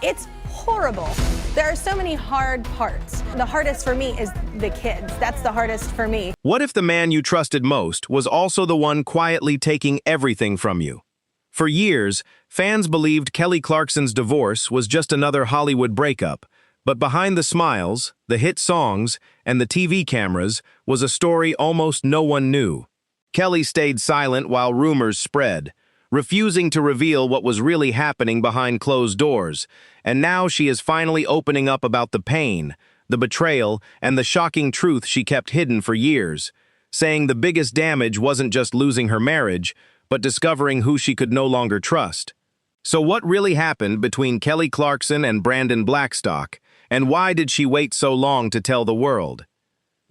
It's horrible. There are so many hard parts. The hardest for me is the kids. That's the hardest for me. What if the man you trusted most was also the one quietly taking everything from you? For years, fans believed Kelly Clarkson's divorce was just another Hollywood breakup, but behind the smiles, the hit songs, and the TV cameras was a story almost no one knew. Kelly stayed silent while rumors spread, refusing to reveal what was really happening behind closed doors, and now she is finally opening up about the pain, the betrayal, and the shocking truth she kept hidden for years, saying the biggest damage wasn't just losing her marriage, but discovering who she could no longer trust. So what really happened between Kelly Clarkson and Brandon Blackstock, and why did she wait so long to tell the world?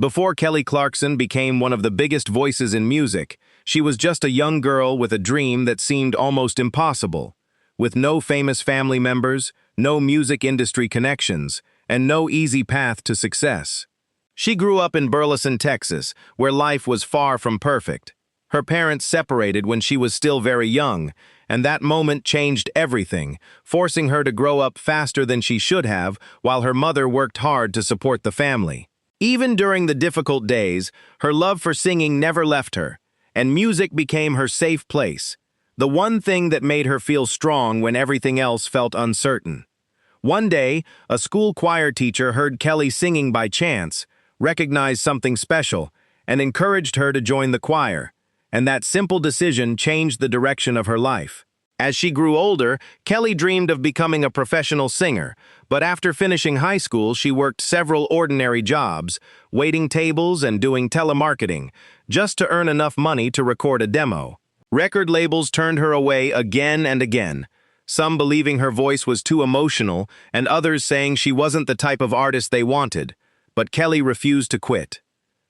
Before Kelly Clarkson became one of the biggest voices in music, she was just a young girl with a dream that seemed almost impossible. With no famous family members, no music industry connections, and no easy path to success. She grew up in Burleson, Texas, where life was far from perfect. Her parents separated when she was still very young, and that moment changed everything, forcing her to grow up faster than she should have while her mother worked hard to support the family. Even during the difficult days, her love for singing never left her, and music became her safe place, the one thing that made her feel strong when everything else felt uncertain. One day, a school choir teacher heard Kelly singing by chance, recognized something special, and encouraged her to join the choir. And that simple decision changed the direction of her life. As she grew older, Kelly dreamed of becoming a professional singer, but after finishing high school, she worked several ordinary jobs, waiting tables and doing telemarketing, just to earn enough money to record a demo. Record labels turned her away again and again, some believing her voice was too emotional and others saying she wasn't the type of artist they wanted. But Kelly refused to quit.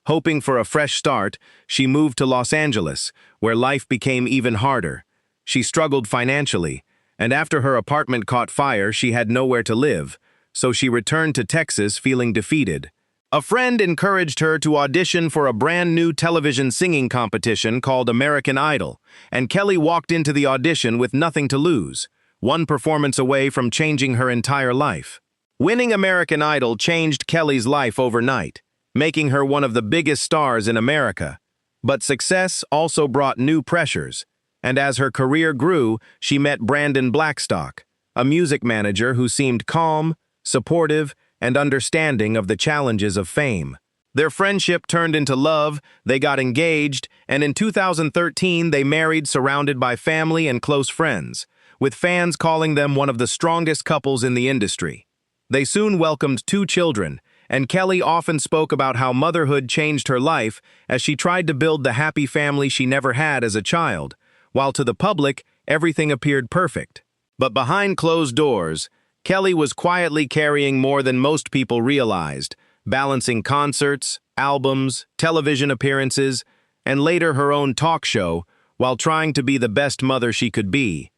Hoping for a fresh start, she moved to Los Angeles, where life became even harder. She struggled financially, and after her apartment caught fire, she had nowhere to live, so she returned to Texas feeling defeated. A friend encouraged her to audition for a brand new television singing competition called American Idol, and Kelly walked into the audition with nothing to lose, one performance away from changing her entire life. Winning American Idol changed Kelly's life overnight, making her one of the biggest stars in America. But success also brought new pressures, and as her career grew, she met Brandon Blackstock, a music manager who seemed calm, supportive, and understanding of the challenges of fame. Their friendship turned into love, they got engaged, and in 2013 they married surrounded by family and close friends, with fans calling them one of the strongest couples in the industry. They soon welcomed 2 children, and Kelly often spoke about how motherhood changed her life as she tried to build the happy family she never had as a child, while to the public, everything appeared perfect. But behind closed doors, Kelly was quietly carrying more than most people realized, balancing concerts, albums, television appearances, and later her own talk show, while trying to be the best mother she could be.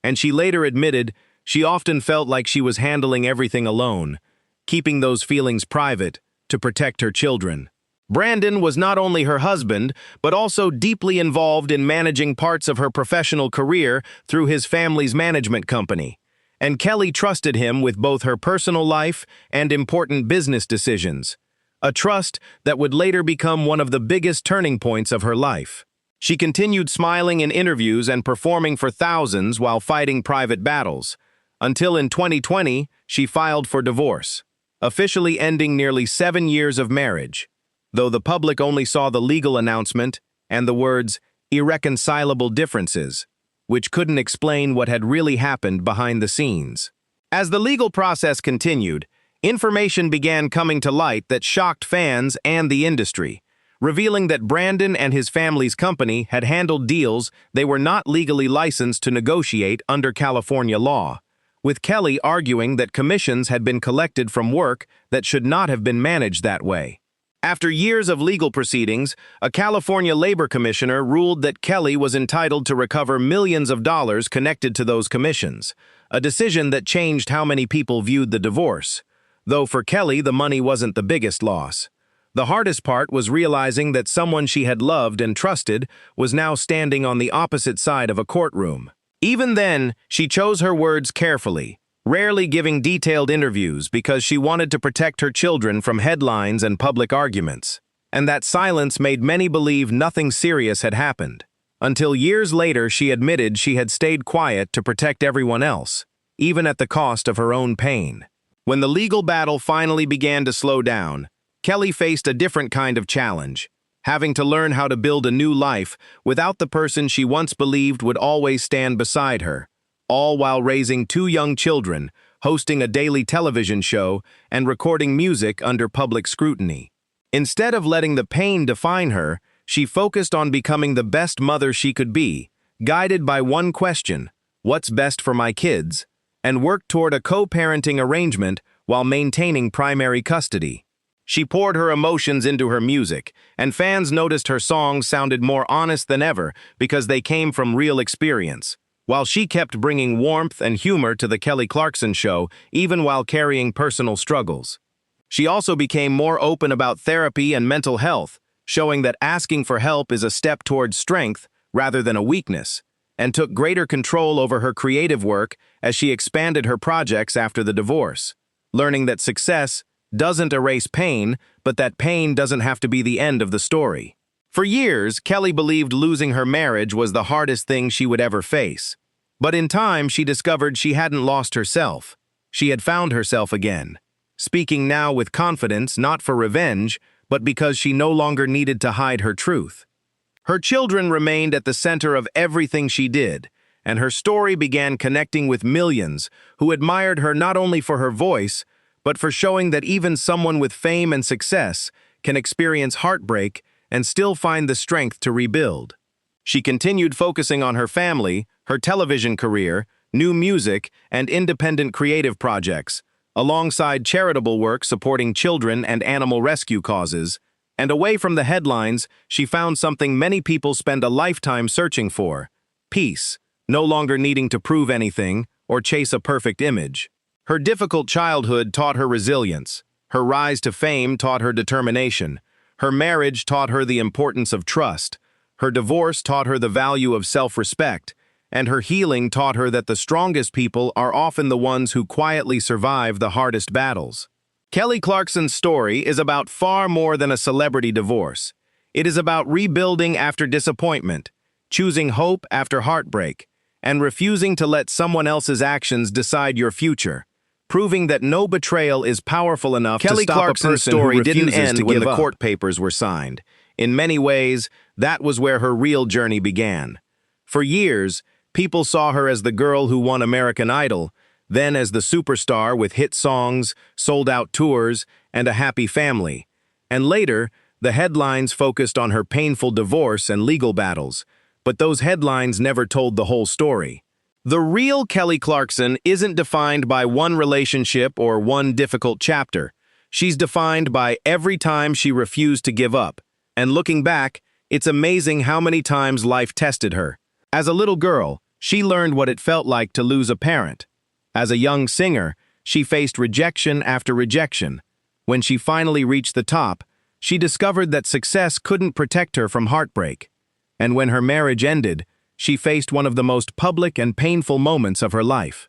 And she later admitted she often felt like she was handling everything alone, keeping those feelings private to protect her children. Brandon was not only her husband, but also deeply involved in managing parts of her professional career through his family's management company. And Kelly trusted him with both her personal life and important business decisions, a trust that would later become one of the biggest turning points of her life. She continued smiling in interviews and performing for thousands while fighting private battles, until in 2020, she filed for divorce, officially ending nearly 7 years of marriage, though the public only saw the legal announcement and the words irreconcilable differences, which couldn't explain what had really happened behind the scenes. As the legal process continued, information began coming to light that shocked fans and the industry, revealing that Brandon and his family's company had handled deals they were not legally licensed to negotiate under California law, with Kelly arguing that commissions had been collected from work that should not have been managed that way. After years of legal proceedings, a California labor commissioner ruled that Kelly was entitled to recover millions of dollars connected to those commissions, a decision that changed how many people viewed the divorce. Though for Kelly, the money wasn't the biggest loss. The hardest part was realizing that someone she had loved and trusted was now standing on the opposite side of a courtroom. Even then, she chose her words carefully, rarely giving detailed interviews because she wanted to protect her children from headlines and public arguments. And that silence made many believe nothing serious had happened. Until years later, she admitted she had stayed quiet to protect everyone else, even at the cost of her own pain. When the legal battle finally began to slow down, Kelly faced a different kind of challenge, having to learn how to build a new life without the person she once believed would always stand beside her, all while raising 2 young children, hosting a daily television show, and recording music under public scrutiny. Instead of letting the pain define her, she focused on becoming the best mother she could be, guided by one question: what's best for my kids? And worked toward a co-parenting arrangement while maintaining primary custody. She poured her emotions into her music, and fans noticed her songs sounded more honest than ever because they came from real experience, while she kept bringing warmth and humor to the Kelly Clarkson Show, even while carrying personal struggles. She also became more open about therapy and mental health, showing that asking for help is a step towards strength rather than a weakness, and took greater control over her creative work as she expanded her projects after the divorce, learning that success doesn't erase pain, but that pain doesn't have to be the end of the story. For years, Kelly believed losing her marriage was the hardest thing she would ever face. But in time, she discovered she hadn't lost herself. She had found herself again, speaking now with confidence, not for revenge, but because she no longer needed to hide her truth. Her children remained at the center of everything she did, and her story began connecting with millions who admired her not only for her voice, but for showing that even someone with fame and success can experience heartbreak and still find the strength to rebuild. She continued focusing on her family, her television career, new music, and independent creative projects, alongside charitable work supporting children and animal rescue causes. And away from the headlines, she found something many people spend a lifetime searching for: peace, no longer needing to prove anything or chase a perfect image. Her difficult childhood taught her resilience. Her rise to fame taught her determination. Her marriage taught her the importance of trust. Her divorce taught her the value of self-respect. And her healing taught her that the strongest people are often the ones who quietly survive the hardest battles. Kelly Clarkson's story is about far more than a celebrity divorce. It is about rebuilding after disappointment, choosing hope after heartbreak, and refusing to let someone else's actions decide your future, proving that no betrayal is powerful enough to stop a person who refuses to give up. The court papers were signed. In many ways, that was where her real journey began. For years, people saw her as the girl who won American Idol, then as the superstar with hit songs, sold-out tours, and a happy family. And later, the headlines focused on her painful divorce and legal battles, but those headlines never told the whole story. The real Kelly Clarkson isn't defined by one relationship or one difficult chapter. She's defined by every time she refused to give up. And looking back, it's amazing how many times life tested her. As a little girl, she learned what it felt like to lose a parent. As a young singer, she faced rejection after rejection. When she finally reached the top, she discovered that success couldn't protect her from heartbreak. And when her marriage ended, she faced one of the most public and painful moments of her life.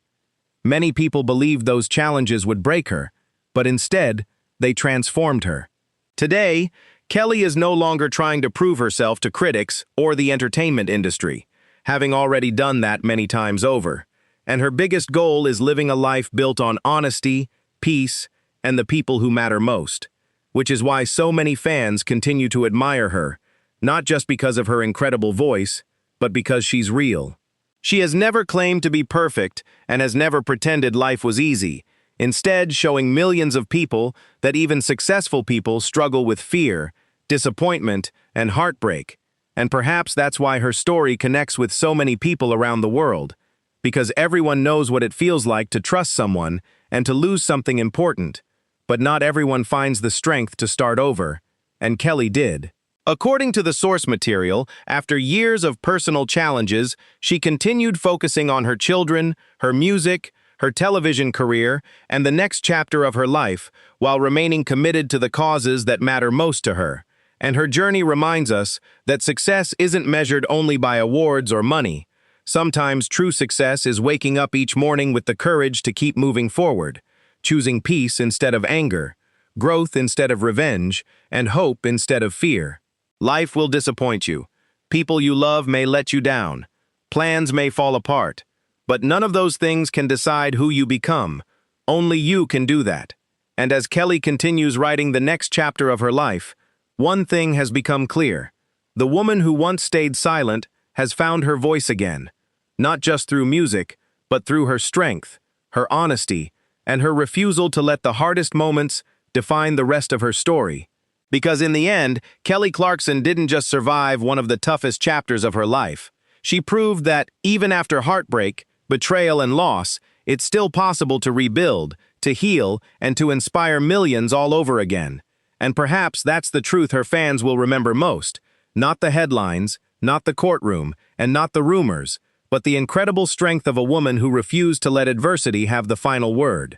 Many people believed those challenges would break her, but instead, they transformed her. Today, Kelly is no longer trying to prove herself to critics or the entertainment industry, having already done that many times over. And her biggest goal is living a life built on honesty, peace, and the people who matter most, which is why so many fans continue to admire her, not just because of her incredible voice, but because she's real. She has never claimed to be perfect and has never pretended life was easy, instead showing millions of people that even successful people struggle with fear, disappointment, and heartbreak. And perhaps that's why her story connects with so many people around the world, because everyone knows what it feels like to trust someone and to lose something important, but not everyone finds the strength to start over, and Kelly did. According to the source material, after years of personal challenges, she continued focusing on her children, her music, her television career, and the next chapter of her life, while remaining committed to the causes that matter most to her. And her journey reminds us that success isn't measured only by awards or money. Sometimes true success is waking up each morning with the courage to keep moving forward, choosing peace instead of anger, growth instead of revenge, and hope instead of fear. Life will disappoint you. People you love may let you down. Plans may fall apart. But none of those things can decide who you become. Only you can do that. And as Kelly continues writing the next chapter of her life, one thing has become clear. The woman who once stayed silent has found her voice again, not just through music, but through her strength, her honesty, and her refusal to let the hardest moments define the rest of her story. Because in the end, Kelly Clarkson didn't just survive one of the toughest chapters of her life. She proved that even after heartbreak, betrayal, and loss, it's still possible to rebuild, to heal, and to inspire millions all over again. And perhaps that's the truth her fans will remember most. Not the headlines, not the courtroom, and not the rumors, but the incredible strength of a woman who refused to let adversity have the final word.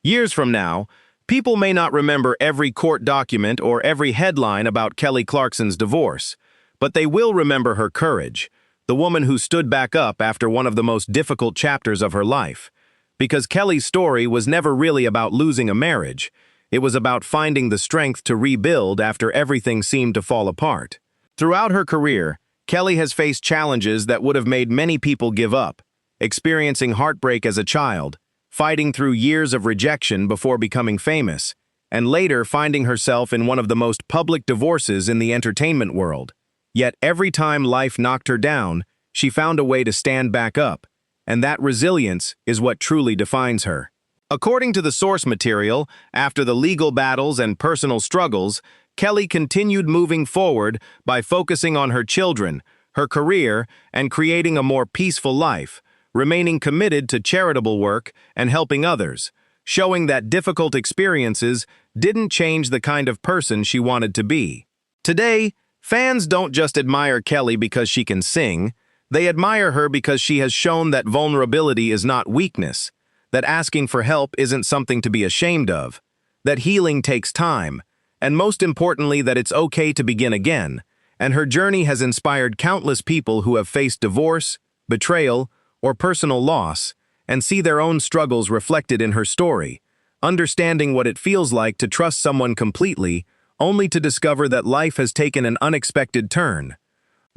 Years from now, people may not remember every court document or every headline about Kelly Clarkson's divorce, but they will remember her courage, the woman who stood back up after one of the most difficult chapters of her life. Because Kelly's story was never really about losing a marriage. It was about finding the strength to rebuild after everything seemed to fall apart. Throughout her career, Kelly has faced challenges that would have made many people give up, experiencing heartbreak as a child, fighting through years of rejection before becoming famous, and later finding herself in one of the most public divorces in the entertainment world. Yet every time life knocked her down, she found a way to stand back up, and that resilience is what truly defines her. According to the source material, after the legal battles and personal struggles, Kelly continued moving forward by focusing on her children, her career, and creating a more peaceful life, remaining committed to charitable work and helping others, showing that difficult experiences didn't change the kind of person she wanted to be. Today, fans don't just admire Kelly because she can sing, they admire her because she has shown that vulnerability is not weakness, that asking for help isn't something to be ashamed of, that healing takes time, and most importantly that it's okay to begin again, and her journey has inspired countless people who have faced divorce, betrayal, or personal loss, and see their own struggles reflected in her story, understanding what it feels like to trust someone completely, only to discover that life has taken an unexpected turn.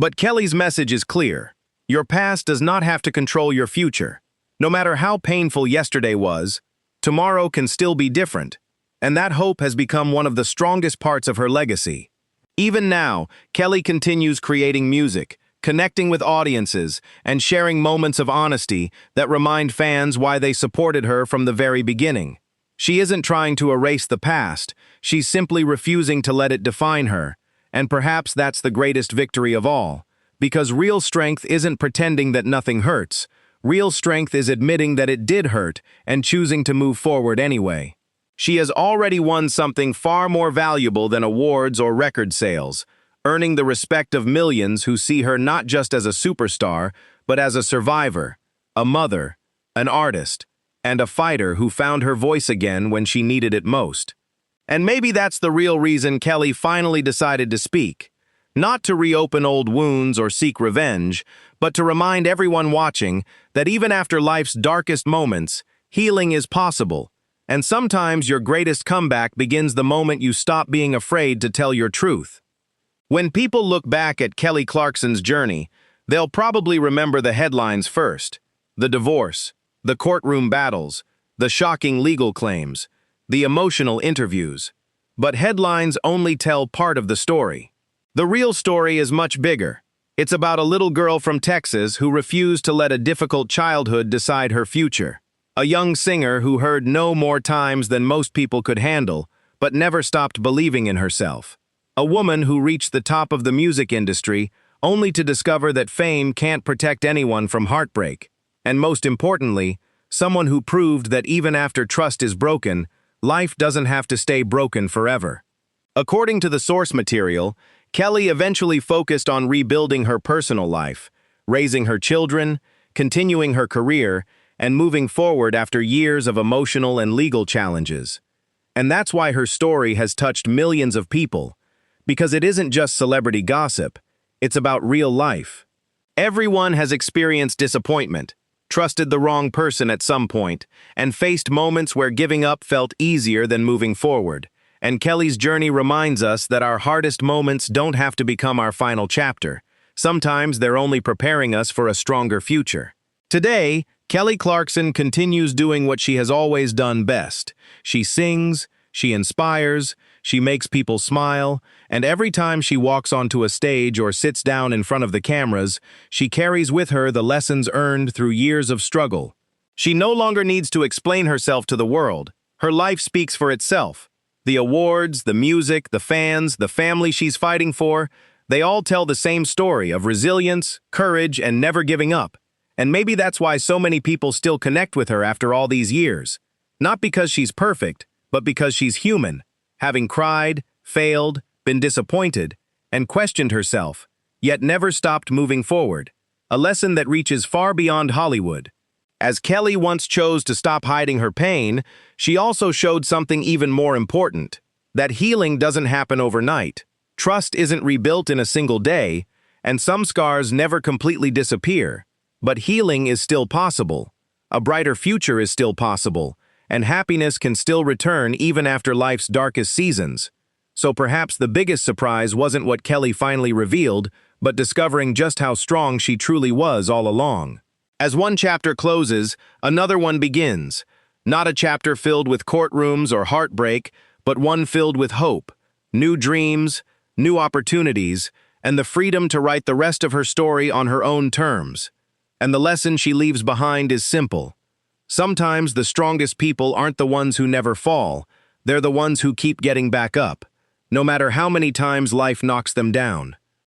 But Kelly's message is clear. Your past does not have to control your future. No matter how painful yesterday was, tomorrow can still be different, and that hope has become one of the strongest parts of her legacy. Even now, Kelly continues creating music, connecting with audiences, and sharing moments of honesty that remind fans why they supported her from the very beginning. She isn't trying to erase the past, she's simply refusing to let it define her, and perhaps that's the greatest victory of all. Because real strength isn't pretending that nothing hurts. Real strength is admitting that it did hurt and choosing to move forward anyway. She has already won something far more valuable than awards or record sales, earning the respect of millions who see her not just as a superstar, but as a survivor, a mother, an artist, and a fighter who found her voice again when she needed it most. And maybe that's the real reason Kelly finally decided to speak. Not to reopen old wounds or seek revenge, but to remind everyone watching that even after life's darkest moments, healing is possible, and sometimes your greatest comeback begins the moment you stop being afraid to tell your truth. When people look back at Kelly Clarkson's journey, they'll probably remember the headlines first: the divorce, the courtroom battles, the shocking legal claims, the emotional interviews. But headlines only tell part of the story. The real story is much bigger. It's about a little girl from Texas who refused to let a difficult childhood decide her future. A young singer who heard no more times than most people could handle, but never stopped believing in herself. A woman who reached the top of the music industry only to discover that fame can't protect anyone from heartbreak. And most importantly, someone who proved that even after trust is broken, life doesn't have to stay broken forever. According to the source material, Kelly eventually focused on rebuilding her personal life, raising her children, continuing her career, and moving forward after years of emotional and legal challenges. And that's why her story has touched millions of people, because it isn't just celebrity gossip, it's about real life. Everyone has experienced disappointment, trusted the wrong person at some point, and faced moments where giving up felt easier than moving forward. And Kelly's journey reminds us that our hardest moments don't have to become our final chapter. Sometimes they're only preparing us for a stronger future. Today, Kelly Clarkson continues doing what she has always done best. She sings, she inspires, she makes people smile, and every time she walks onto a stage or sits down in front of the cameras, she carries with her the lessons earned through years of struggle. She no longer needs to explain herself to the world. Her life speaks for itself. The awards, the music, the fans, the family she's fighting for, they all tell the same story of resilience, courage, and never giving up. And maybe that's why so many people still connect with her after all these years. Not because she's perfect, but because she's human, having cried, failed, been disappointed, and questioned herself, yet never stopped moving forward. A lesson that reaches far beyond Hollywood. As Kelly once chose to stop hiding her pain, she also showed something even more important, that healing doesn't happen overnight. Trust isn't rebuilt in a single day, and some scars never completely disappear. But healing is still possible. A brighter future is still possible, and happiness can still return even after life's darkest seasons. So perhaps the biggest surprise wasn't what Kelly finally revealed, but discovering just how strong she truly was all along. As one chapter closes, another one begins. Not a chapter filled with courtrooms or heartbreak, but one filled with hope, new dreams, new opportunities, and the freedom to write the rest of her story on her own terms. And the lesson she leaves behind is simple. Sometimes the strongest people aren't the ones who never fall, they're the ones who keep getting back up, no matter how many times life knocks them down.